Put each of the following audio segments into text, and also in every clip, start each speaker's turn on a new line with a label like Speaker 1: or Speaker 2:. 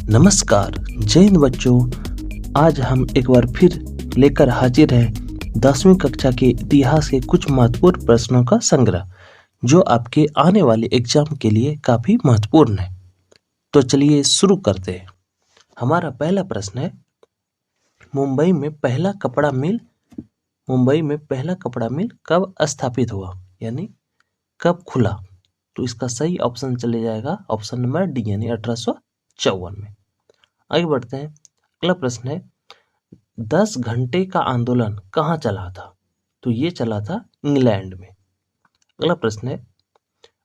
Speaker 1: नमस्कार, जय हिंद बच्चों। आज हम एक बार फिर लेकर हाजिर हैं 10वीं कक्षा के इतिहास के कुछ महत्वपूर्ण प्रश्नों का संग्रह, जो आपके आने वाले एग्जाम के लिए काफी महत्वपूर्ण है। तो चलिए शुरू करते हैं। हमारा पहला प्रश्न है, मुंबई में पहला कपड़ा मिल कब स्थापित हुआ, यानी कब खुला? तो इसका सही ऑप्शन चले जाएगा ऑप्शन नंबर डी, यानी 1854 में। आगे बढ़ते हैं। अगला प्रश्न है, 10 घंटे का आंदोलन कहाँ चला था? तो ये चला था इंग्लैंड में। अगला प्रश्न है,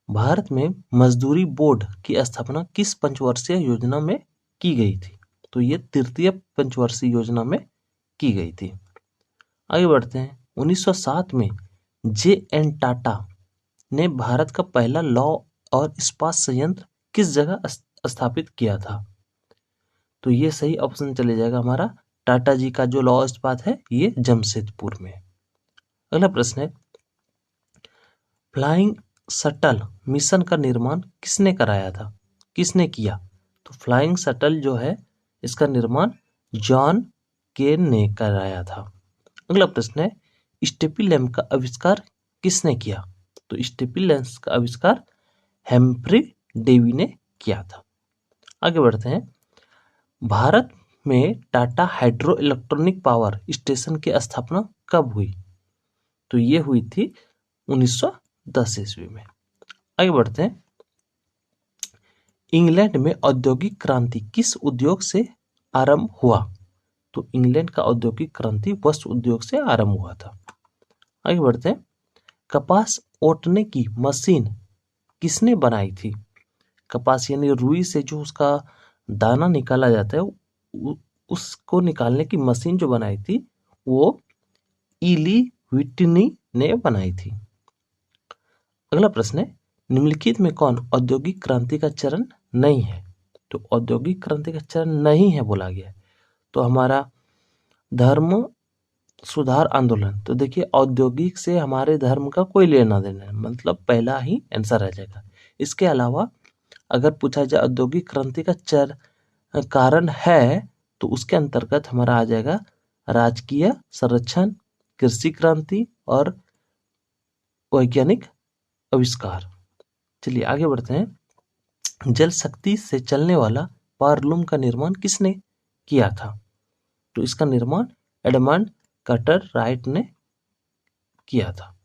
Speaker 1: भारत में मजदूरी बोर्ड की स्थापना किस पंचवर्षीय योजना में की गई थी? तो ये तृतीय पंचवर्षीय योजना में की गई थी। आगे बढ़ते हैं। 1907 में जे.एन. टाटा ने भारत का पहला लौह और इस्पात संयंत्र किस जगह स्थापित किया था? तो ये सही ऑप्शन चले जाएगा हमारा टाटा जी का जो लौह इस्पात है, ये जमशेदपुर में। अगला प्रश्न है, फ्लाइंग शटल मिशन का निर्माण किसने कराया था, किसने किया? तो फ्लाइंग शटल जो है, इसका निर्माण जॉन केन ने कराया था। अगला प्रश्न है, स्टेपी लैम्प का आविष्कार किसने किया? तो स्टेपी लैम्प का आविष्कार हेम्फ्री डेवी ने किया था। आगे बढ़ते हैं। भारत में Tata hydro electronic power station की स्थापना कब हुई? तो ये हुई थी 1910 ईस्वी में। आगे बढ़ते हैं। इंग्लैंड में औद्योगिक क्रांति किस उद्योग से आरंभ हुआ? तो इंग्लैंड का औद्योगिक क्रांति वस्त्र उद्योग से आरंभ हुआ था। आगे बढ़ते हैं। कपास ओटने की मशीन किसने बनाई थी? कपास यानी रुई से जो उसका दाना निकाला जाता है, उसको निकालने की मशीन जो बनाई थी, वो इली व्हिटनी ने बनाई थी। अगला प्रश्न है, निम्नलिखित में कौन औद्योगिक क्रांति का चरण नहीं है? तो औद्योगिक क्रांति का चरण नहीं है बोला गया है। तो हमारा धर्म सुधार आंदोलन, तो देखिए औद्योगिक से हमारे धर्म का कोई लेना देना है, मतलब पहला ही आंसर रह जाएगा। इसके अलावा अगर पूछा जाए औद्योगिक क्रांति का कारण है, तो उसके अंतर्गत हमारा आ जाएगा राजकीय संरक्षण, कृषि क्रांति और वैज्ञानिक आविष्कार। चलिए आगे बढ़ते हैं। जल शक्ति से चलने वाला पावरलूम का निर्माण किसने किया था? तो इसका निर्माण एडमंड कार्टराइट ने किया था।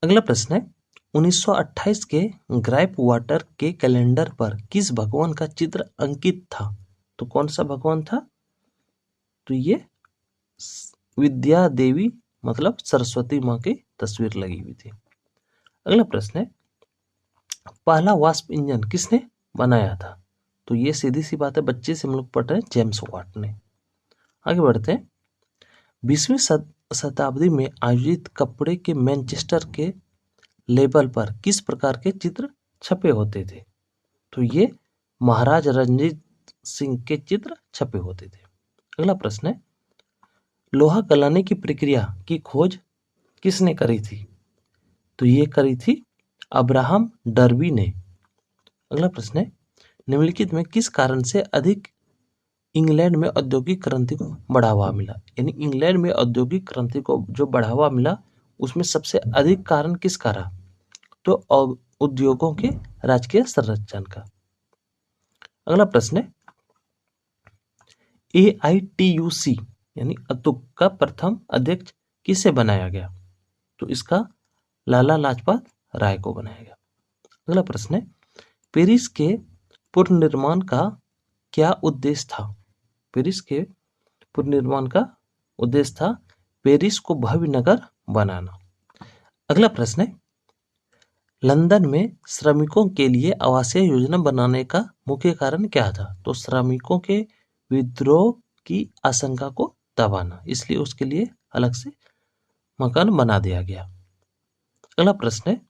Speaker 1: अगला प्रश्न है, 1928 के ग्राइप वाटर के कैलेंडर पर किस भगवान का चित्र अंकित था? तो कौन सा भगवान था? तो ये विद्या देवी, मतलब सरस्वती माँ की तस्वीर लगी हुई थी। अगला प्रश्न है, पहला वाष्प इंजन किसने बनाया था? तो ये सीधी सी बात है, बच्चे से हम लोग पढ़ रहे हैं, जेम्स वाट ने। आगे बढ़ते हैं। 20वीं शताब्दी में आयोजित कपड़े के मैनचेस्टर के लेबल पर किस प्रकार के चित्र छपे होते थे? तो ये महाराज रणजीत सिंह के चित्र छपे होते थे। अगला प्रश्न है, लोहा गलाने की प्रक्रिया की खोज किसने करी थी? तो ये करी थी अब्राहम डर्बी ने। अगला प्रश्न है, निम्नलिखित में किस कारण से अधिक इंग्लैंड में औद्योगिक क्रांति को बढ़ावा मिला? यानी इंग्लैंड में औद्योगिक क्रांति को जो बढ़ावा मिला, उसमें सबसे अधिक कारण किसका रहा? तो उद्योगों के राजकीय संरक्षण का। अगला प्रश्न है, AITUC यानी अतुक का प्रथम अध्यक्ष किसे बनाया गया? तो इसका लाला लाजपत राय को बनाया गया। अगला प्रश्न है, पेरिस के पुनर्निर्माण का क्या उद्देश्य था? पेरिस के पुनर्निर्माण का उद्देश्य था पेरिस को भव्य नगर बनाना। अगला प्रश्न है, लंदन में श्रमिकों के लिए आवासीय योजना बनाने का मुख्य कारण क्या था? तो श्रमिकों के विद्रोह की आशंका को दबाना, इसलिए उसके लिए अलग से मकान बना दिया गया। अगला प्रश्न है,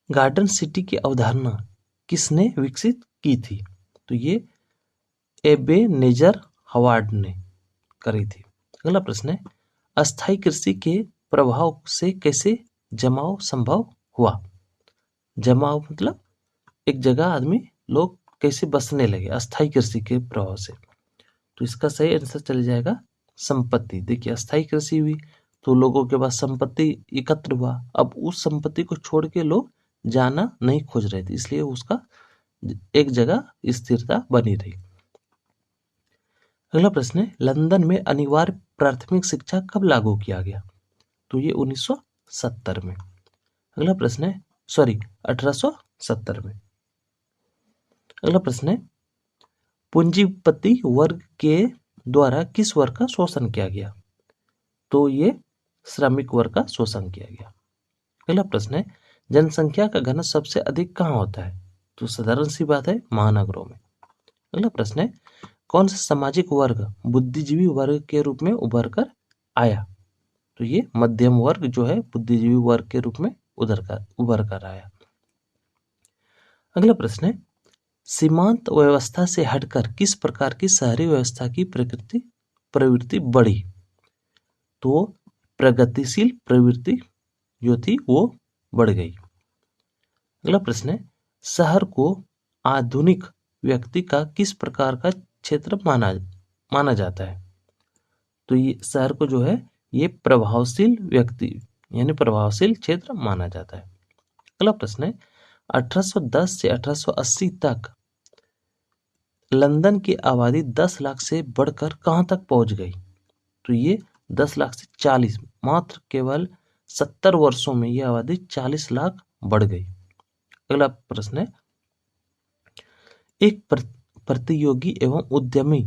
Speaker 1: गार्डन सिटी की अवधारणा किसने विकसित की थी? तो ये एबेनेजर हवार्ड ने करी थी। अगला प्रश्न है, अस्थायी कृषि के प्रभाव से कैसे जमाव संभव हुआ? जमाव मतलब एक जगह आदमी लोग कैसे बसने लगे अस्थायी कृषि के प्रभाव से? तो इसका सही आंसर चल जाएगा संपत्ति। देखिए अस्थायी कृषि हुई तो लोगों के पास संपत्ति एकत्र हुआ, अब उस संपत्ति को छोड़ के लोग जाना नहीं खोज रहे थे, इसलिए उसका एक जगह स्थिरता बनी रही। अगला प्रश्न है, लंदन में अनिवार्य प्राथमिक शिक्षा कब लागू किया गया? तो ये 1970 में। अगला प्रश्न है, 1870 में। अगला प्रश्न है, पूंजीपति वर्ग के द्वारा किस वर्ग का शोषण किया गया? तो ये श्रमिक वर्ग का शोषण किया गया। अगला प्रश्न है, जनसंख्या का घनत्व सबसे अधिक कहाँ होता है? तो साधारण सी बात है, महानगरों में। अगला प्रश्न है, कौन सा सामाजिक वर्ग बुद्धिजीवी वर्ग के रूप में उभर कर आया? तो ये मध्यम वर्ग जो है बुद्धिजीवी वर्ग के रूप में उभर कर आया। अगला प्रश्न है, सीमांत व्यवस्था से हटकर किस प्रकार की शहरी व्यवस्था की प्रवृत्ति बढ़ी? तो प्रगतिशील प्रवृत्ति जो थी वो बढ़ गई। अगला प्रश्न है, शहर को आधुनिक व्यक्ति का किस प्रकार का क्षेत्र माना जाता है? तो ये शहर को जो है ये प्रभावशील व्यक्ति यानी प्रभावशील क्षेत्र माना जाता है। अगला प्रश्न है, 1810 से 1880 तक लंदन की आबादी 10 लाख से बढ़कर कहां तक पहुंच गई? तो ये 10 लाख से 40, मात्र केवल 70 वर्षों में ये आबादी 40 लाख बढ़ गई। अगला प्रश्न है, एक प्रतियोगी एवं उद्यमी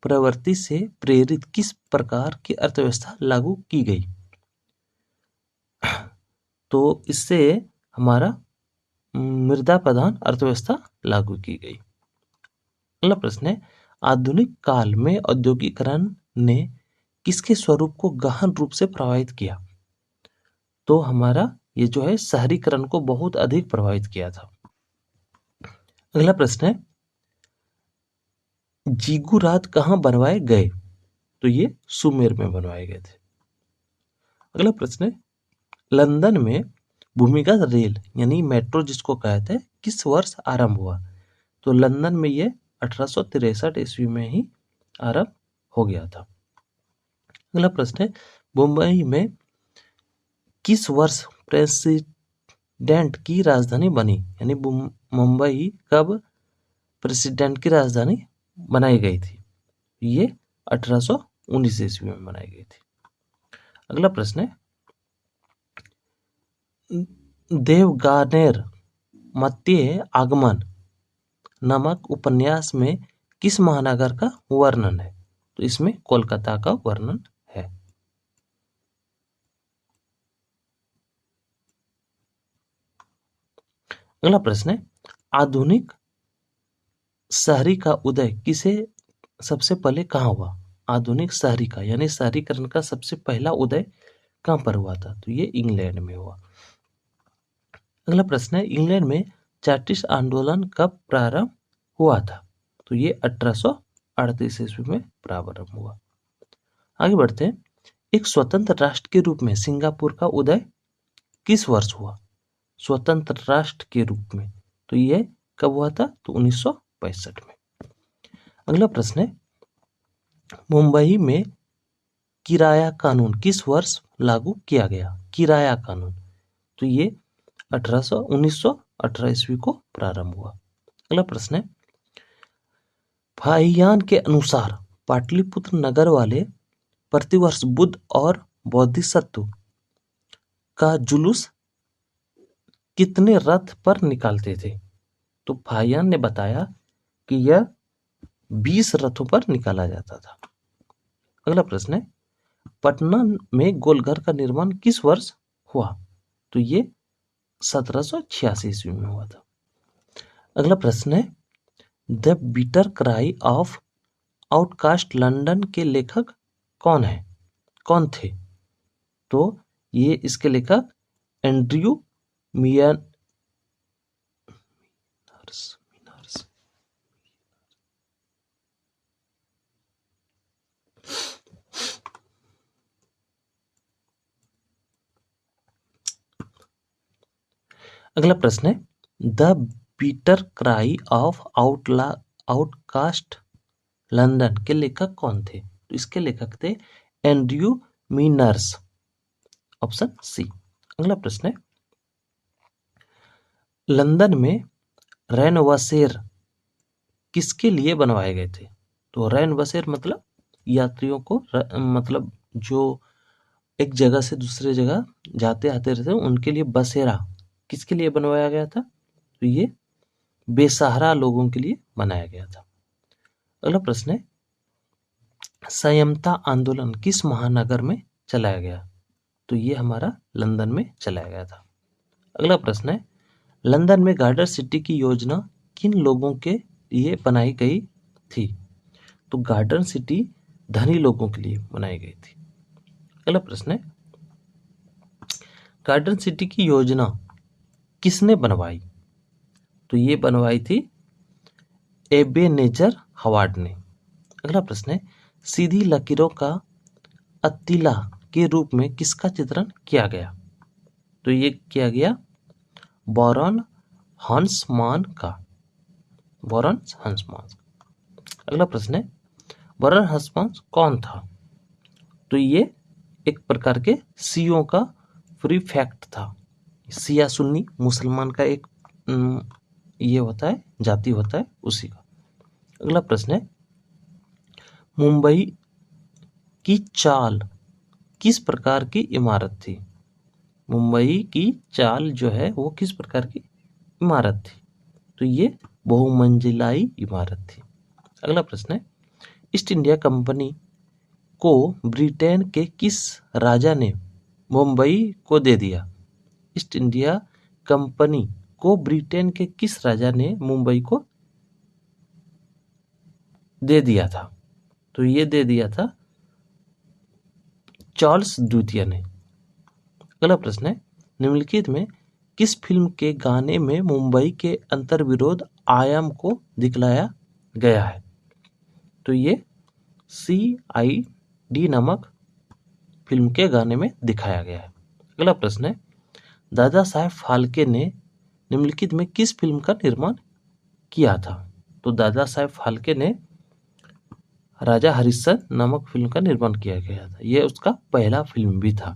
Speaker 1: प्रवृत्ति से प्रेरित किस प्रकार की अर्थव्यवस्था लागू की गई? तो इससे हमारा मृदा प्रधान अर्थव्यवस्था लागू की गई। अगला प्रश्न है, आधुनिक काल में औद्योगिकरण ने किसके स्वरूप को गहन रूप से प्रभावित किया? तो हमारा ये जो है शहरीकरण को बहुत अधिक प्रभावित किया था। अगला प्रश्न है, जिगुरात कहाँ बनवाए गए? तो ये सुमेर में बनवाए गए थे। अगला प्रश्न है, लंदन में भूमिगत रेल यानी मेट्रो जिसको कहते हैं किस वर्ष आरंभ हुआ? तो लंदन में ये 1863 ईस्वी में ही आरंभ हो गया था। अगला प्रश्न है, मुंबई में किस वर्ष प्रेसिडेंट की राजधानी बनी? यानी मुंबई कब प्रेसिडेंट की राजधानी बनाई गई थी? ये 1819 ईस्वी में बनाई गई थी। अगला प्रश्न है, देवगानेर मत्स्य आगमन नामक उपन्यास में किस महानगर का वर्णन है? तो इसमें कोलकाता का वर्णन है। अगला प्रश्न है, आधुनिक शहरी का उदय किसे सबसे पहले कहाँ हुआ? आधुनिक शहरी का यानी शहरीकरण का सबसे पहला उदय कहाँ पर हुआ था? तो ये इंग्लैंड में हुआ। अगला प्रश्न है, इंग्लैंड में चार्टिस्ट आंदोलन कब प्रारंभ हुआ था? तो ये 1838 ईस्वी में प्रारंभ हुआ। आगे बढ़ते हैं, एक स्वतंत्र राष्ट्र के रूप में सिंगापुर का उदय किस वर्ष हुआ? स्वतंत्र राष्ट्र के रूप में, तो ये कब हुआ था? तो 1965 में। अगला प्रश्न है, मुंबई में किराया कानून किस वर्ष लागू किया गया? किराया कानून, तो ये 1918 ईस्वी को प्रारंभ हुआ। अगला प्रश्न है, फाहियान के अनुसार पाटलिपुत्र नगर वाले प्रतिवर्ष बुद्ध और बोधिसत्व का जुलूस कितने रथ पर निकालते थे? तो फाहियान ने बताया कि यह 20 रथों पर निकाला जाता था। अगला प्रश्न है, पटना में गोलघर का निर्माण किस वर्ष हुआ? तो ये 1786 ईस्वी में हुआ था। अगला प्रश्न है, the bitter cry of outcast London के लेखक कौन थे? तो ये इसके लेखक एंड्रयू मियर्स। अगला प्रश्न है, the Peter cry of outcast London के लेखक कौन थे? तो इसके लेखक थे एंड्रयू मीनर्स, ऑप्शन सी। अगला प्रश्न है, लंदन में रैन बसेर किसके लिए बनवाए गए थे? तो रैन बसेर मतलब यात्रियों को मतलब जो एक जगह से दूसरे जगह जाते आते रहते हैं उनके लिए बसेरा किसके लिए बनवाया गया था? तो ये बेसहारा लोगों के लिए बनाया गया था। अगला प्रश्न है, संयमता आंदोलन किस महानगर में चलाया गया? तो ये हमारा लंदन में चलाया गया था। अगला प्रश्न है, लंदन में गार्डन सिटी की योजना किन लोगों के लिए बनाई गई थी? तो गार्डन सिटी धनी लोगों के लिए बनाई गई थी। अगला प्रश्न है, गार्डन सिटी की योजना किसने बनवाई? तो ये बनवाई थी एबेनेजर हवार्ड ने। अगला प्रश्न है, सीधी लकीरों का अत्तिला के रूप में किसका चित्रण किया गया? तो ये किया गया बॉरन हंसमान का। बॉरन हंसमान। अगला प्रश्न है, बॉरन हंसमान कौन था? तो ये एक प्रकार के शियों का प्रीफेक्ट था। शिया सुन्नी मुसलमान का एक ये होता है, जाति होता है, उसी का। अगला प्रश्न है, मुंबई की चाल किस प्रकार की इमारत थी? मुंबई की चाल जो है वो किस प्रकार की इमारत थी? तो ये बहुमंजिलाई इमारत थी। अगला प्रश्न है, ईस्ट इंडिया कंपनी को ब्रिटेन के किस राजा ने मुंबई को दे दिया? ईस्ट इंडिया कंपनी को ब्रिटेन के किस राजा ने मुंबई को दे दिया था? तो ये दे दिया था चार्ल्स द्वितीय ने। अगला प्रश्न है, निम्नलिखित में किस फिल्म के गाने में मुंबई के अंतर्विरोध आयाम को दिखलाया गया है? तो ये CID नामक फिल्म के गाने में दिखाया गया है। अगला प्रश्न है, दादा साहेब फाल्के ने निम्नलिखित में किस फिल्म का निर्माण किया था? तो दादा साहेब फाल्के ने राजा हरिश्चंद्र नामक फिल्म का निर्माण किया गया था। यह उसका पहला फिल्म भी था।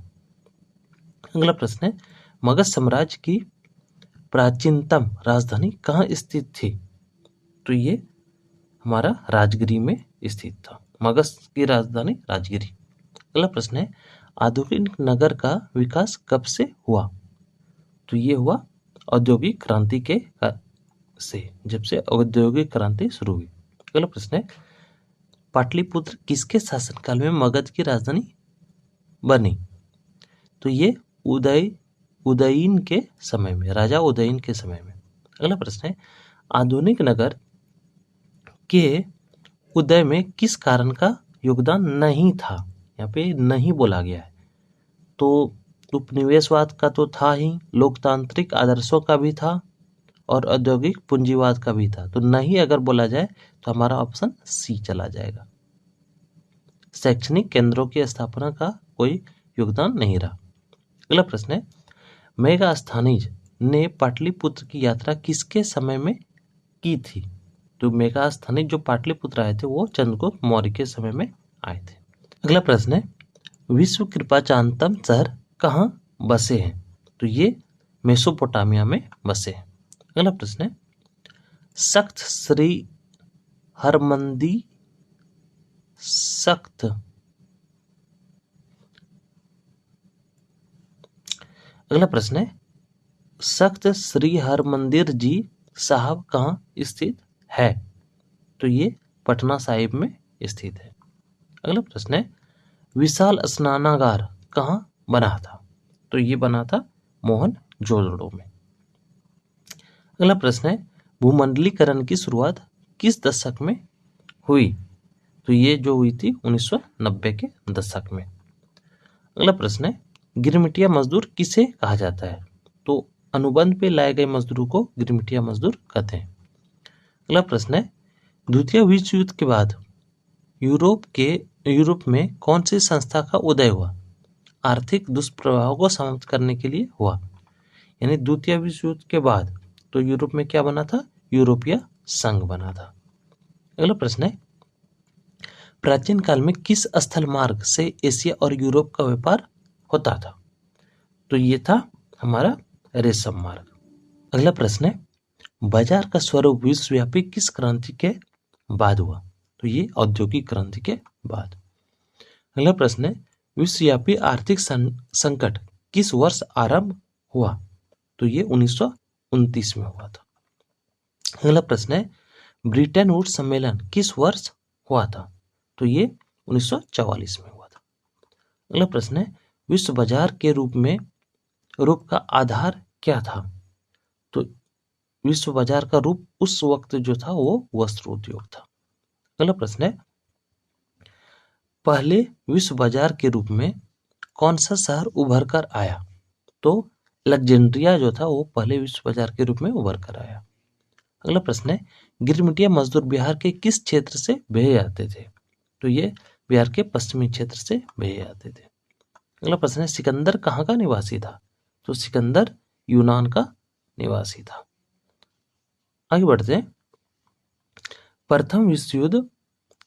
Speaker 1: अगला प्रश्न है, मगध साम्राज्य की प्राचीनतम राजधानी कहाँ स्थित थी? तो ये हमारा राजगिरी में स्थित था। मगध की राजधानी राजगिरी। अगला प्रश्न है, आधुनिक नगर का विकास कब से हुआ? तो ये हुआ औद्योगिक क्रांति के से, जब से औद्योगिक क्रांति शुरू हुई। अगला प्रश्न है, पाटलिपुत्र किसके शासनकाल में मगध की राजधानी बनी? तो ये उदयन के समय में, राजा उदयन के समय में। अगला प्रश्न है, आधुनिक नगर के उदय में किस कारण का योगदान नहीं था? यहाँ पे नहीं बोला गया है। तो उपनिवेशवाद का तो था ही, लोकतांत्रिक आदर्शों का भी था और औद्योगिक पूंजीवाद का भी था। तो नहीं अगर बोला जाए तो हमारा ऑप्शन सी चला जाएगा। शैक्षणिक केंद्रों की स्थापना का कोई योगदान नहीं रहा। अगला प्रश्न है, मेगास्थनीज ने पाटलिपुत्र की यात्रा किसके समय में की थी? तो मेगास्थनीज जो पाटलिपुत्र आए थे वो चंद्रगुप्त मौर्य के समय में आए थे। अगला प्रश्न है, विश्व कृपाचांतम शहर कहाँ बसे हैं? तो ये मेसोपोटामिया में बसे हैं। अगला प्रश्न है, सख्त श्री हरमंदी सख्त अगला प्रश्न है, सख्त श्री हरमंदिर जी साहब कहाँ स्थित है? तो ये पटना साहिब में स्थित है। अगला प्रश्न है, विशाल स्नानागार कहाँ बना था? तो ये बना था मोहनजोदड़ो में। अगला प्रश्न है, भूमंडलीकरण की शुरुआत किस दशक में हुई? तो ये जो हुई थी 1990 के दशक में। अगला प्रश्न है, गिरमिटिया मजदूर किसे कहा जाता है? तो अनुबंध पे लाए गए मजदूरों को गिरमिटिया मजदूर कहते हैं। अगला प्रश्न है, द्वितीय विश्व युद्ध के बाद यूरोप में कौन सी संस्था का उदय हुआ? आर्थिक दुष्प्रभावों को समाप्त करने के लिए हुआ। यानी द्वितीय विश्व युद्ध के बाद तो यूरोप में क्या बना था? यूरोपीय संघ बना था। अगला प्रश्न है, प्राचीन काल में किस स्थल मार्ग से एशिया और यूरोप का व्यापार होता था? तो ये था हमारा रेशम मार्ग। अगला प्रश्न है, बाजार का स्वरूप विश्वव्यापी किस क्रांति के बाद हुआ? तो ये औद्योगिक क्रांति के बाद। अगला प्रश्न है, विश्वव्यापी आर्थिक संकट किस वर्ष आरंभ हुआ? तो ये 1929 में हुआ था। अगला प्रश्न है, ब्रिटेन वुड्स सम्मेलन किस वर्ष हुआ था? तो ये 1944 में हुआ था। अगला प्रश्न है, विश्व बाजार के रूप का आधार क्या था? तो विश्व बाजार का रूप उस वक्त जो था वो वस्त्र उद्योग था। अगला प्रश्न है, पहले विश्व बाजार के रूप में कौन सा शहर उभर कर आया? तो अलेक्जेंड्रिया जो था वो पहले विश्व बाजार के रूप में उभर कर आया। अगला प्रश्न है, गिरमिटिया मजदूर बिहार के किस क्षेत्र से भेजे जाते थे? तो ये बिहार के पश्चिमी क्षेत्र से भेजे जाते थे। अगला प्रश्न है, सिकंदर कहाँ का निवासी था? तो सिकंदर यूनान का निवासी था। आगे बढ़ते हैं, प्रथम विश्व युद्ध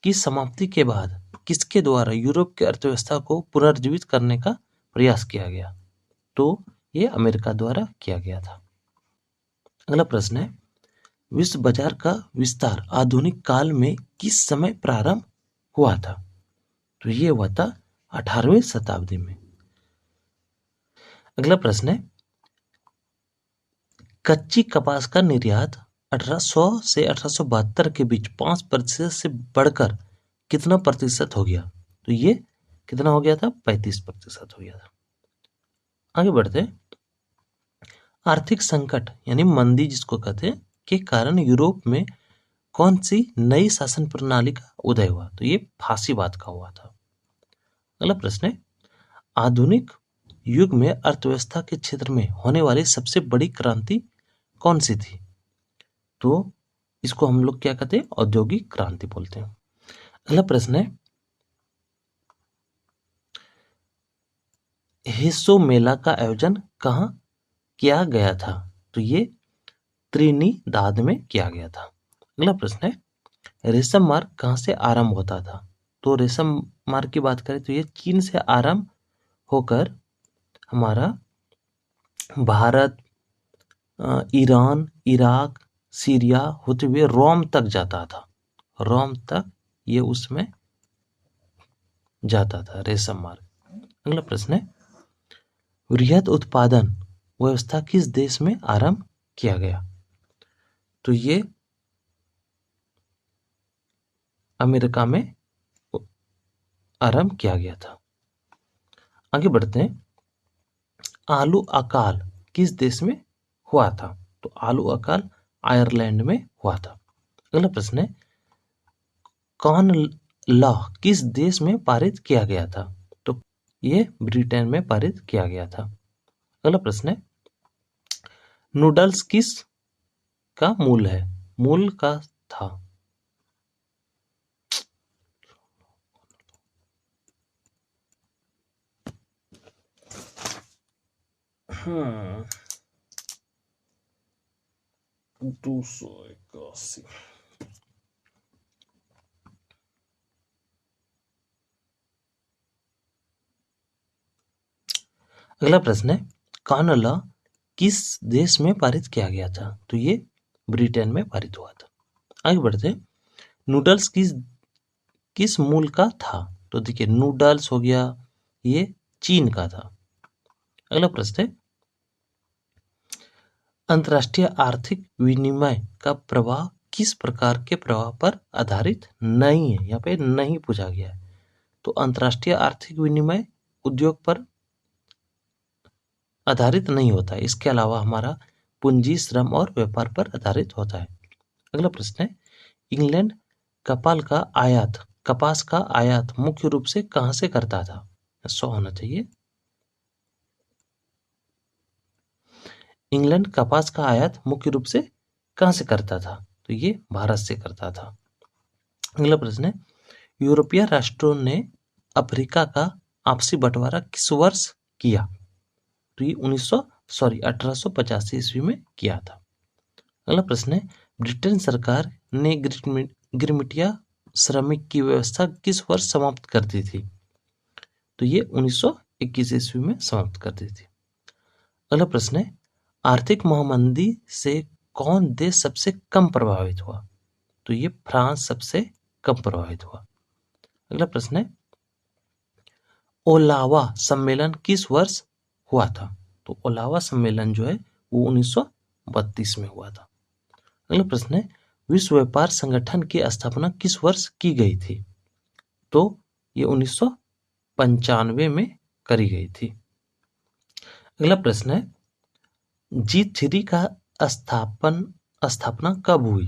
Speaker 1: की समाप्ति के बाद किसके द्वारा यूरोप की अर्थव्यवस्था को पुनर्जीवित करने का प्रयास किया गया? तो ये अमेरिका द्वारा किया गया था। अगला प्रश्न है, विश्व बाजार का विस्तार आधुनिक काल में किस समय प्रारंभ हुआ था? तो ये हुआ था 18वीं शताब्दी में। अगला प्रश्न है, कच्ची कपास का निर्यात 1800 से 1872 के बीच 5% से बढ़कर कितना प्रतिशत हो गया? तो ये कितना हो गया था? 35% हो गया था। आगे बढ़ते हैं, आर्थिक संकट यानी मंदी जिसको कहते हैं के कारण यूरोप में कौन सी नई शासन प्रणाली का उदय हुआ? तो ये फासीवाद का हुआ था। अगला प्रश्न है, आधुनिक युग में अर्थव्यवस्था के क्षेत्र में होने वाली सबसे बड़ी क्रांति कौन सी थी? तो इसको हम लोग क्या कहते हैं? औद्योगिक क्रांति बोलते हैं। अगला प्रश्न है, हिस्सो मेला का आयोजन कहाँ किया गया था? तो ये त्रिनिदाद में किया गया था। अगला प्रश्न है, रेशम मार्ग कहाँ से आरंभ होता था? तो रेशम मार्ग की बात करें तो ये चीन से आरंभ होकर हमारा भारत, ईरान, इराक, सीरिया होते हुए रोम तक जाता था। रोम तक ये उसमें जाता था रेशम मार्ग। अगला प्रश्न है, वृहद उत्पादन व्यवस्था किस देश में आरंभ किया गया? तो ये अमेरिका में आरंभ किया गया था। आगे बढ़ते हैं, आलू अकाल किस देश में हुआ था? तो आलू अकाल आयरलैंड में हुआ था। अगला प्रश्न है, कॉर्न लॉ किस देश में पारित किया गया था? तो ये ब्रिटेन में पारित किया गया था। अगला प्रश्न है, नूडल्स किस का मूल है? मूल का था। हम्म 281। अगला प्रश्न है, कॉर्न लॉ किस देश में पारित किया गया था? तो ये ब्रिटेन में पारित हुआ था। आगे बढ़ते हैं, नूडल्स किस मूल का था? तो देखिए नूडल्स हो गया ये चीन का था। अगला प्रश्न है, अंतर्राष्ट्रीय आर्थिक विनिमय का प्रवाह किस प्रकार के प्रवाह पर आधारित नहीं है? यहाँ पे नहीं पूछा गया है। तो अंतर्राष्ट्रीय आर्थिक विनिमय उद्योग पर आधारित नहीं होता है। इसके अलावा हमारा पूंजी, श्रम और व्यापार पर आधारित होता है। अगला प्रश्न है, इंग्लैंड कपास का आयात मुख्य रूप से कहां से करता था? 100 होना चाहिए। इंग्लैंड कपास का आयात मुख्य रूप से कहां से करता था? तो ये भारत से करता था। अगला प्रश्न है, यूरोपीय राष्ट्रों ने अफ्रीका का आपसी बंटवारा किस वर्ष किया? तो ये 1885 ईस्वी में किया था। अगला प्रश्न है, ब्रिटेन सरकार ने गिरमिटिया श्रमिक की व्यवस्था किस वर्ष समाप्त कर दी थी? तो ये 1921 ईस्वी में समाप्त कर दी थी। अगला प्रश्न है, आर्थिक महामंदी से कौन देश सबसे कम प्रभावित हुआ? तो ये फ्रांस सबसे कम प्रभावित हुआ। अगला प्रश्न है, ओलावा सम्मेलन किस वर्ष हुआ था? तो ओलावा सम्मेलन जो है वो 1932 में हुआ था। अगला प्रश्न है, विश्व व्यापार संगठन की स्थापना किस वर्ष की गई थी? तो ये 1995 में करी गई थी। अगला प्रश्न है, G3 का स्थापना कब हुई?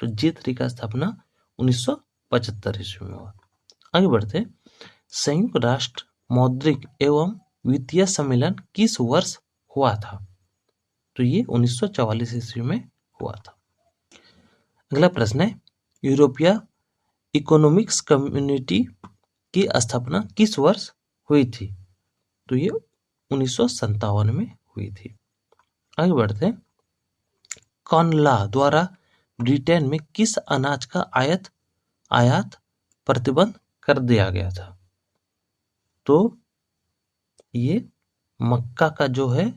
Speaker 1: तो G3 का स्थापना 1975 ईस्वी में हुआ। आगे बढ़ते हैं, संयुक्त राष्ट्र मौद्रिक एवं वित्तीय सम्मेलन किस वर्ष हुआ था? तो ये 1944 ईस्वी में हुआ था। अगला प्रश्न है, यूरोपीय इकोनॉमिक्स कम्युनिटी की स्थापना किस वर्ष हुई थी? तो ये 1957 में हुई थी। आगे बढ़ते हैं, कॉनला द्वारा ब्रिटेन में किस अनाज का आयात प्रतिबंध कर दिया गया था? तो ये मक्का का जो है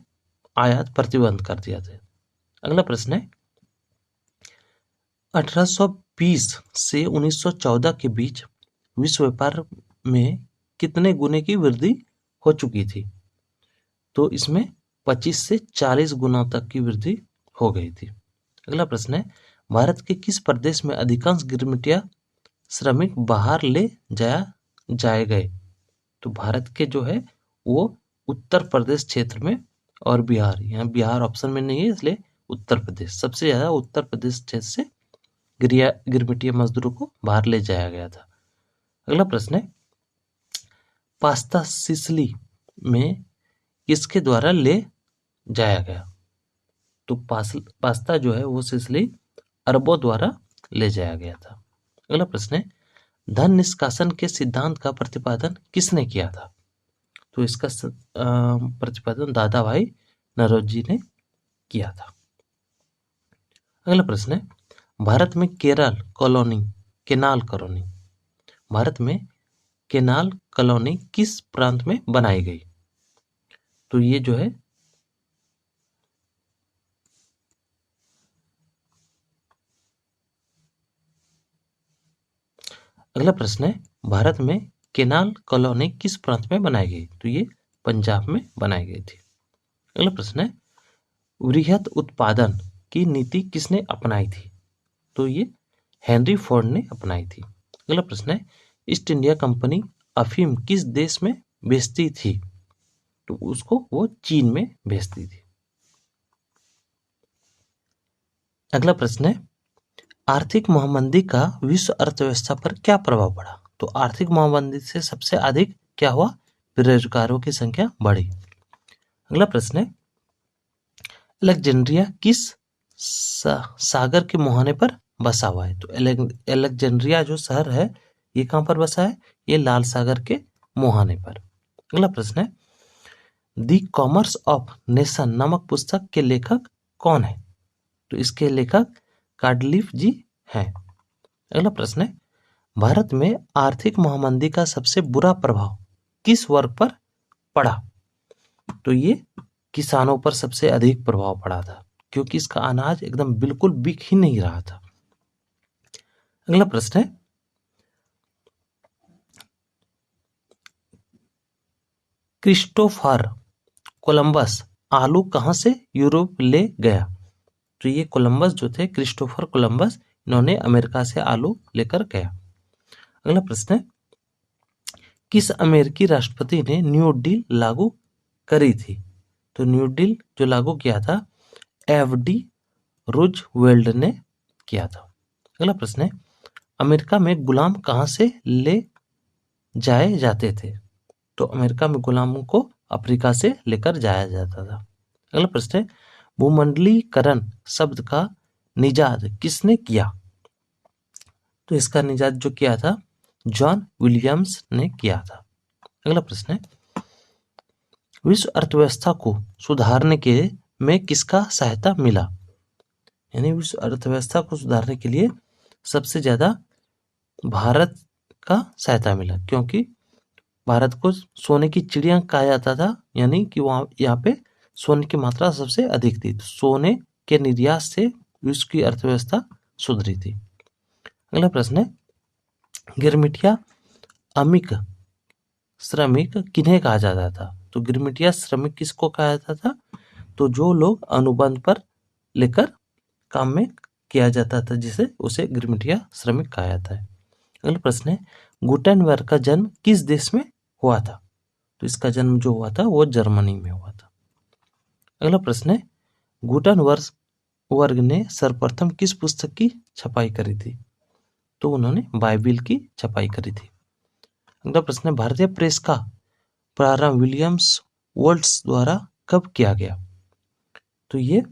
Speaker 1: आयात प्रतिबंध कर दिया था। अगला प्रश्न है, 1820 से 1914 के बीच विश्व व्यापार में कितने गुने की वृद्धि हो चुकी थी? तो इसमें 25 से 40 गुना तक की वृद्धि हो गई थी। अगला प्रश्न है, भारत के किस प्रदेश में अधिकांश गिरमिटिया श्रमिक बाहर ले जाए गए? तो भारत के जो है वो उत्तर प्रदेश क्षेत्र में और बिहार, यहाँ बिहार ऑप्शन में नहीं है इसलिए उत्तर प्रदेश, सबसे ज्यादा उत्तर प्रदेश क्षेत्र से गिरमिटिया मजदूरों को बाहर ले जाया गया था। अगला प्रश्न है, पास्ता सिसिली में किसके द्वारा ले जाया गया? तो पास्ता जो है वो सिसिली अरबों द्वारा ले जाया गया था। अगला प्रश्न है, धन निष्कासन के सिद्धांत का प्रतिपादन किसने किया था? तो इसका प्रतिपादन दादा भाई नौरोजी ने किया था। अगला प्रश्न है, भारत में केनाल कॉलोनी किस प्रांत में बनाई गई? तो ये जो है अगला प्रश्न है, भारत में केनाल कॉलोनी किस प्रांत में बनाई गई? तो ये पंजाब में बनाई गई थी। अगला प्रश्न है, वृहत उत्पादन की नीति किसने अपनाई थी? तो ये हेनरी फोर्ड ने अपनाई थी। अगला प्रश्न है, ईस्ट इंडिया कंपनी अफीम किस देश में बेचती थी? तो उसको वो चीन में भेजती थी। अगला प्रश्न है, आर्थिक महामंदी का विश्व अर्थव्यवस्था पर क्या प्रभाव पड़ा? तो आर्थिक महामंदी से सबसे अधिक क्या हुआ? बेरोजगारों की संख्या बढ़ी। अगला प्रश्न है, अलेक्जेंड्रिया किस सागर के मुहाने पर बसा हुआ है? तो अलेक्जेंड्रिया जो शहर है ये कहां पर बसा है? ये लाल सागर के मुहाने पर। अगला प्रश्न है, दी कॉमर्स ऑफ नेशन नामक पुस्तक के लेखक कौन है? तो इसके लेखक कार्डलिफ जी हैं। अगला प्रश्न है, भारत में आर्थिक महामंदी का सबसे बुरा प्रभाव किस वर्ग पर पड़ा? तो ये किसानों पर सबसे अधिक प्रभाव पड़ा था क्योंकि इसका अनाज एकदम बिल्कुल बिक ही नहीं रहा था। अगला प्रश्न है, क्रिस्टोफर कोलंबस आलू कहां से यूरोप ले गया? तो ये कोलंबस जो थे, क्रिस्टोफर कोलंबस, इन्होंने अमेरिका से आलू लेकर गया। अगला प्रश्न है, किस अमेरिकी राष्ट्रपति ने न्यू डील लागू करी थी? तो न्यू डील जो लागू किया था एफडी रूजवेल्ट ने किया था। अगला प्रश्न है, अमेरिका में गुलाम कहां से ले जाए जाते थे? तो अमेरिका में गुलामों को अफ्रीका से लेकर जाया जाता था। अगला प्रश्न है, भूमंडलीकरण शब्द का निजात किसने किया? तो इसका निजात जो किया था जॉन विलियम्स ने किया था। अगला प्रश्न है, विश्व अर्थव्यवस्था को सुधारने के में किसका सहायता मिला? यानी विश्व अर्थव्यवस्था को सुधारने के लिए सबसे ज्यादा भारत का सहायता मिला, क्योंकि भारत को सोने की चिड़िया कहा जाता था, यानी कि वहाँ यहाँ पे सोने की मात्रा सबसे अधिक थी। तो सोने के निर्यात से विश्व की अर्थव्यवस्था सुधरी थी। अगला प्रश्न है, गिरमिटिया अमिक श्रमिक किन्हें कहा जाता था? तो गिरमिटिया श्रमिक किसको कहा जाता था? तो जो लोग अनुबंध पर लेकर काम में किया जाता था, जिसे उसे गिरमिटिया श्रमिक कहा जाता है। अगला प्रश्न है, गुटेनबर्ग का जन्म किस देश में हुआ था? तो इसका जन्म जो हुआ था वो जर्मनी में हुआ था। अगला प्रश्न है, गुटेनबर्ग ने सर्वप्रथम किस पुस्तक की छपाई करी थी? तो उन्होंने बाइबिल की छपाई करी थी। अगला प्रश्न है, भारतीय प्रेस का प्रारंभ विलियम्स वोल्ट्स द्वारा कब किया गया? तो ये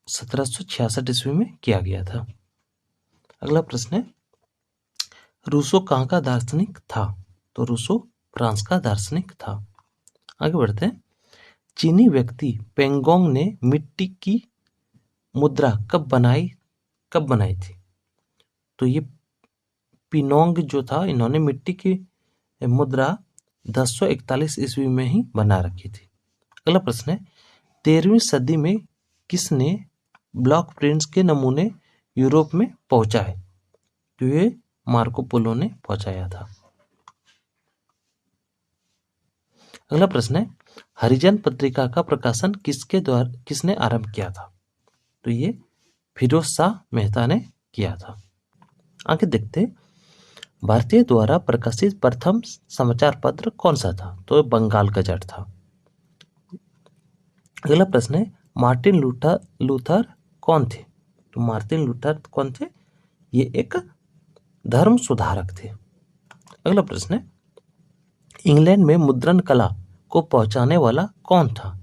Speaker 1: 1766 ईस्वी में किया गया था। अगला प्रश्न है, रूसो कहाँ का दार्शनिक था? तो रूसो फ्रांस का दार्शनिक था। आगे बढ़ते हैं, चीनी व्यक्ति पेंगोंग ने मिट्टी की मुद्रा कब बनाई थी? तो ये पिनोंग जो था, इन्होंने मिट्टी की मुद्रा 1041 ईस्वी में ही बना रखी थी। अगला प्रश्न है, 13वीं सदी में किसने ब्लॉक प्रिंट्स के नमूने यूरोप में पहुंचाए? तो ये मार्को पोलो ने पहुंचाया था। अगला प्रश्न है, हरिजन पत्रिका का प्रकाशन किसने आरंभ किया था? तो ये फिरोज शाह मेहता ने किया था। आगे देखते, भारतीय द्वारा प्रकाशित प्रथम समाचार पत्र कौन सा था? तो बंगाल गजट था। अगला प्रश्न है, मार्टिन लूथर कौन थे? तो मार्टिन लूथर कौन थे? ये एक धर्म सुधारक थे। अगला प्रश्न है, इंग्लैंड में मुद्रण कला को पहुंचाने वाला कौन था?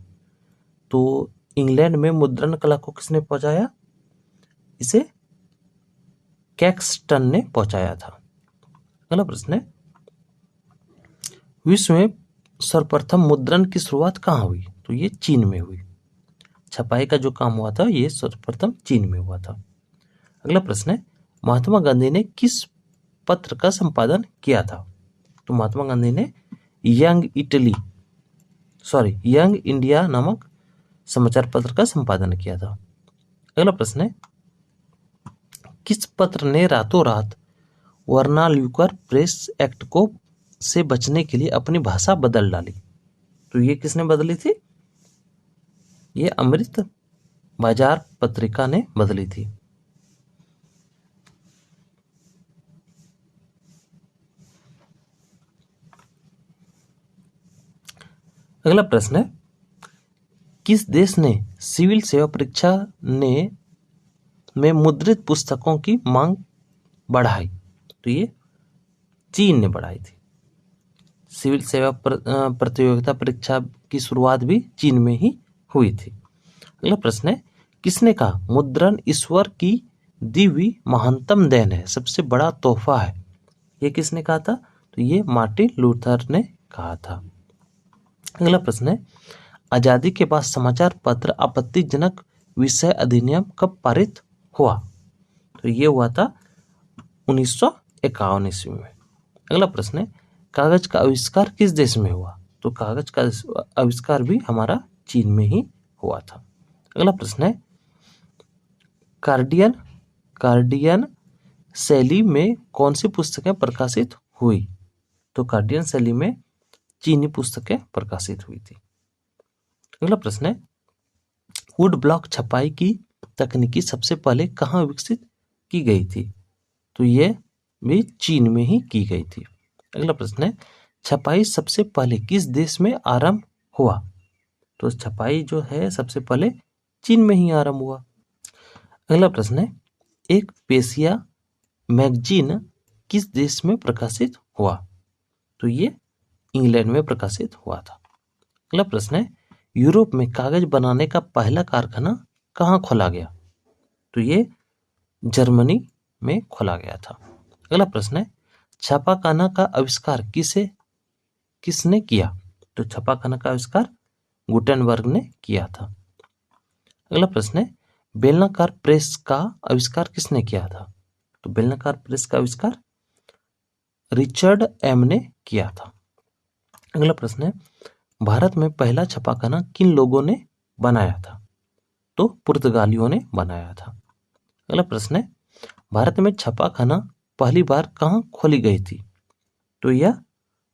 Speaker 1: तो इंग्लैंड में मुद्रण कला को किसने पहुंचाया? इसे कैक्सटन ने पहुंचाया था। अगला प्रश्न है, विश्व में सर्वप्रथम मुद्रण की शुरुआत कहाँ हुई? तो ये चीन में हुई। छपाई का जो काम हुआ था ये सर्वप्रथम चीन में हुआ था। अगला प्रश्न है, महात्मा गांधी ने किस पत्र का संपादन किया था? तो महात्मा गांधी ने यंग इंडिया नामक समाचार पत्र का संपादन किया था। अगला प्रश्न है, किस पत्र ने रातों रात वर्नाल्यूकर प्रेस एक्ट को से बचने के लिए अपनी भाषा बदल डाली? तो ये किसने बदली थी? ये अमृत बाजार पत्रिका ने बदली थी। अगला प्रश्न है, किस देश ने सिविल सेवा परीक्षा में मुद्रित पुस्तकों की मांग बढ़ाई? तो ये चीन ने बढ़ाई थी। सिविल सेवा प्रतियोगिता परीक्षा की शुरुआत भी चीन में ही हुई थी। अगला प्रश्न है, किसने कहा मुद्रण ईश्वर की दी हुई महानतम देन है, सबसे बड़ा तोहफा है? ये किसने कहा था? तो ये मार्टिन लूथर ने कहा था। अगला प्रश्न है, आजादी के बाद समाचार पत्र आपत्तिजनक विषय अधिनियम कब पारित हुआ? तो ये हुआ था 1951 ईस्वी में। अगला प्रश्न है, कागज का आविष्कार किस देश में हुआ? तो कागज का आविष्कार भी हमारा चीन में ही हुआ था। अगला प्रश्न है, कार्डियन शैली में कौन सी पुस्तकें प्रकाशित हुई? तो कार्डियन शैली में चीनी पुस्तकें प्रकाशित हुई थी। अगला प्रश्न है, वुड ब्लॉक छपाई की तकनीकी सबसे पहले कहाँ विकसित की गई थी? तो ये भी चीन में ही की गई थी। अगला प्रश्न है, छपाई सबसे पहले किस देश में आरंभ हुआ? तो छपाई जो है सबसे पहले चीन में ही आरंभ हुआ। अगला प्रश्न है, एक पेशिया मैगजीन किस देश में प्रकाशित हुआ? तो ये इंग्लैंड में प्रकाशित हुआ था। अगला प्रश्न है, यूरोप में कागज बनाने का पहला कारखाना कहाँ खोला गया? तो ये जर्मनी में खोला गया था। अगला प्रश्न है, छापाखाना का आविष्कार किसने किया? तो छापाखाना का आविष्कार गुटेनबर्ग ने किया था। अगला प्रश्न है, बेलनाकार प्रेस का आविष्कार किसने किया था? तो बेलनाकार प्रेस का आविष्कार रिचर्ड एम ने किया था। अगला प्रश्न है, भारत में पहला छापाखाना किन लोगों ने बनाया था? तो पुर्तगालियों ने बनाया था। अगला प्रश्न है, भारत में छापाखाना पहली बार कहाँ खोली गई थी? तो यह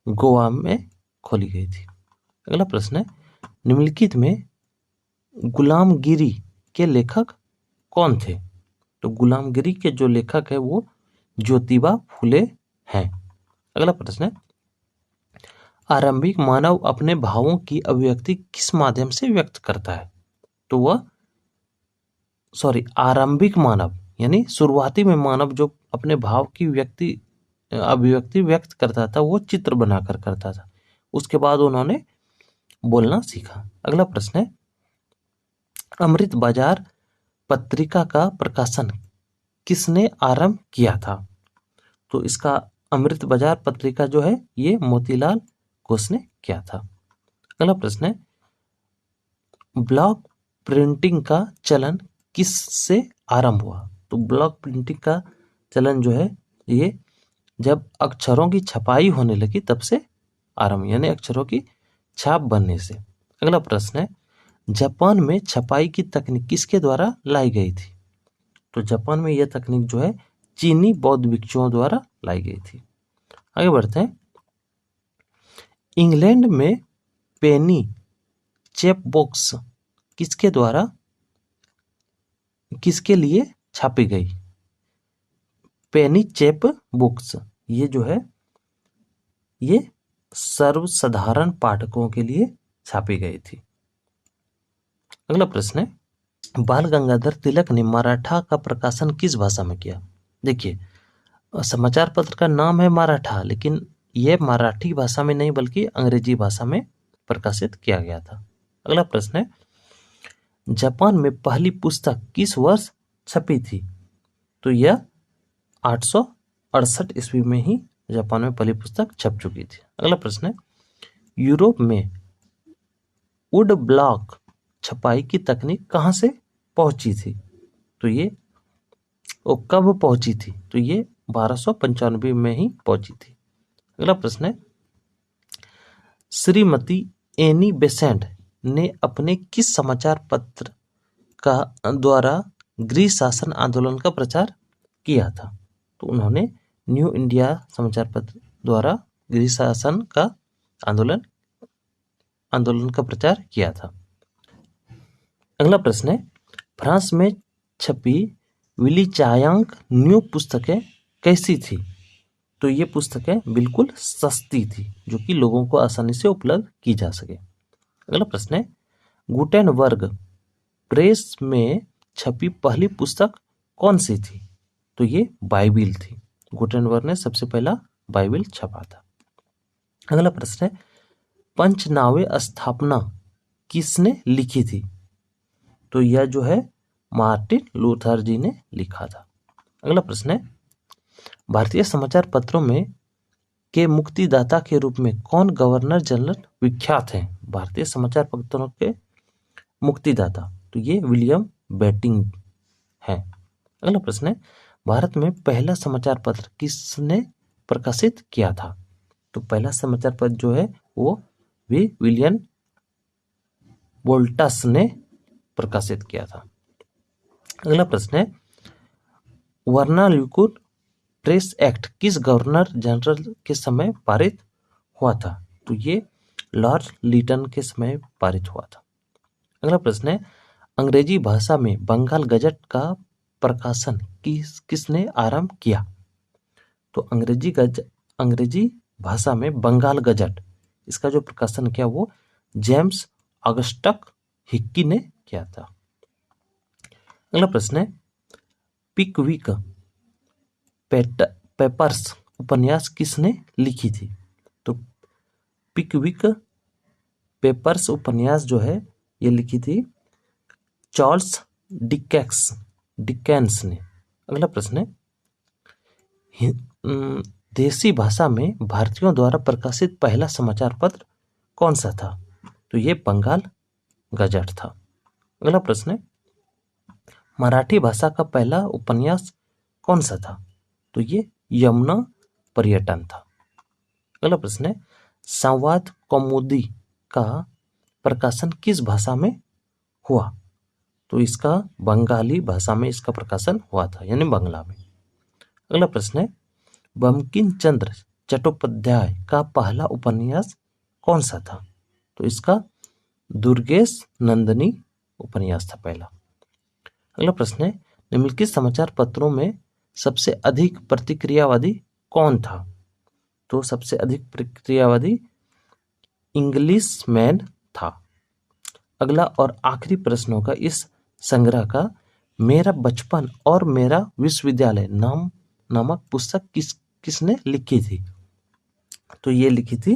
Speaker 1: गोवा में खोली गई थी। अगला प्रश्न है, निम्नलिखित में गुलामगिरी के लेखक कौन थे? तो गुलामगिरी के जो लेखक है वो ज्योतिबा फुले हैं। अगला प्रश्न है, आरंभिक मानव अपने भावों की अभिव्यक्ति किस माध्यम से व्यक्त करता है? तो वह आरंभिक मानव यानी शुरुआती में मानव जो अपने भाव की अभिव्यक्ति व्यक्त करता था वो चित्र बनाकर करता था। उसके बाद उन्होंने बोलना सीखा। अगला प्रश्न है, अमृत बाजार पत्रिका का प्रकाशन किसने आरंभ किया था? तो इसका अमृत बाजार पत्रिका जो है ये मोतीलाल घोष ने किया था। अगला प्रश्न है, ब्लॉक प्रिंटिंग का चलन किससे आरंभ हुआ? तो ब्लॉक प्रिंटिंग का चलन जो है ये जब अक्षरों की छपाई होने लगी तब से आरंभ, यानी अक्षरों की छाप बनने से। अगला प्रश्न है, जापान में छपाई की तकनीक किसके द्वारा लाई गई थी? तो जापान में यह तकनीक जो है चीनी बौद्ध भिक्षुओं द्वारा लाई गई थी। आगे बढ़ते हैं, इंग्लैंड में पेनी चेपबॉक्स किसके लिए छापी गई? पेनी चेप बुक्स ये जो है ये सर्वसाधारण पाठकों के लिए छापी गई थी। अगला प्रश्न है, बाल गंगाधर तिलक ने मराठा का प्रकाशन किस भाषा में किया? देखिए, समाचार पत्र का नाम है मराठा, लेकिन यह मराठी भाषा में नहीं बल्कि अंग्रेजी भाषा में प्रकाशित किया गया था। अगला प्रश्न है, जापान में पहली पुस्तक किस वर्ष छपी थी? तो यह 868 ईस्वी में ही जापान में पहली पुस्तक छप चुकी थी। अगला प्रश्न है, यूरोप में वुड ब्लॉक छपाई की तकनीक कहाँ से पहुंची थी? तो ये कब पहुंची थी? तो ये 1295 में ही पहुंची थी। अगला प्रश्न है, श्रीमती एनी बेसेंट ने अपने किस समाचार पत्र का द्वारा गृह शासन आंदोलन का प्रचार किया था? तो उन्होंने न्यू इंडिया समाचार पत्र द्वारा गृह शासन का आंदोलन का प्रचार किया था। अगला प्रश्न है, फ्रांस में छपी विली चायांग न्यू पुस्तकें कैसी थी? तो ये पुस्तकें बिल्कुल सस्ती थी जो कि लोगों को आसानी से उपलब्ध की जा सके। अगला प्रश्न है, गुटेनबर्ग प्रेस में छपी पहली पुस्तक कौन सी थी? तो ये बाइबिल थी। गुटेनबर्ग ने सबसे पहला बाइबिल छपा था। अगला प्रश्न है, पंचनावे स्थापना किसने लिखी थी? तो यह जो है मार्टिन लूथर जी ने लिखा था। अगला प्रश्न है, भारतीय समाचार पत्रों में के मुक्तिदाता के रूप में कौन गवर्नर जनरल विख्यात हैं? भारतीय समाचार पत्रों के मुक्तिदाता तो ये विलियम बेटिंग है। अगला प्रश्न है, भारत में पहला समाचार पत्र किसने प्रकाशित किया था? तो पहला समाचार पत्र जो है वो भी विलियम वोल्टस ने प्रकाशित किया था। अगला प्रश्न है, वर्नाकुलर प्रेस एक्ट किस गवर्नर जनरल के समय पारित हुआ था? तो ये लॉर्ड लिटन के समय पारित हुआ था। अगला प्रश्न है, अंग्रेजी भाषा में बंगाल गजट का प्रकाशन किसने आरंभ किया? तो अंग्रेजी भाषा में बंगाल गजट इसका जो प्रकाशन किया वो जेम्स ऑगस्टस हिक्की ने किया था। अगला प्रश्न है, पिकविक पेपर्स उपन्यास किसने लिखी थी? तो पिकविक पेपर्स उपन्यास जो है ये लिखी थी चार्ल्स डिकेंस ने। अगला प्रश्न है, देसी भाषा में भारतीयों द्वारा प्रकाशित पहला समाचार पत्र कौन सा था? तो ये बंगाल गजट था। अगला प्रश्न है, मराठी भाषा का पहला उपन्यास कौन सा था? तो ये यमुना पर्यटन था। अगला प्रश्न है, संवाद कौमुदी का प्रकाशन किस भाषा में हुआ? तो इसका बंगाली भाषा में इसका प्रकाशन हुआ था, यानी बांग्ला में। अगला प्रश्न है, बंकिम चंद्र चट्टोपाध्याय का पहला उपन्यास कौन सा था? तो इसका दुर्गेश नंदिनी उपन्यास था पहला। अगला प्रश्न है, निम्नलिखित समाचार पत्रों में सबसे अधिक प्रतिक्रियावादी कौन था? तो सबसे अधिक प्रतिक्रियावादी इंग्लिश मैन था। अगला और आखिरी प्रश्न होगा इस संग्रह का, मेरा बचपन और मेरा विश्वविद्यालय नामक पुस्तक किसने लिखी थी? तो ये लिखी थी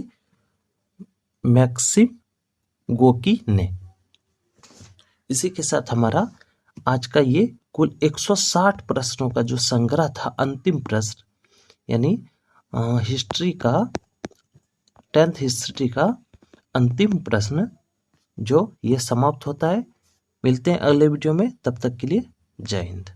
Speaker 1: मैक्सिम गोकी ने। इसी के साथ हमारा आज का ये कुल 160 प्रश्नों का जो संग्रह था, अंतिम प्रश्न यानी हिस्ट्री का 10th हिस्ट्री का अंतिम प्रश्न जो ये समाप्त होता है। मिलते हैं अगले वीडियो में, तब तक के लिए जय हिंद।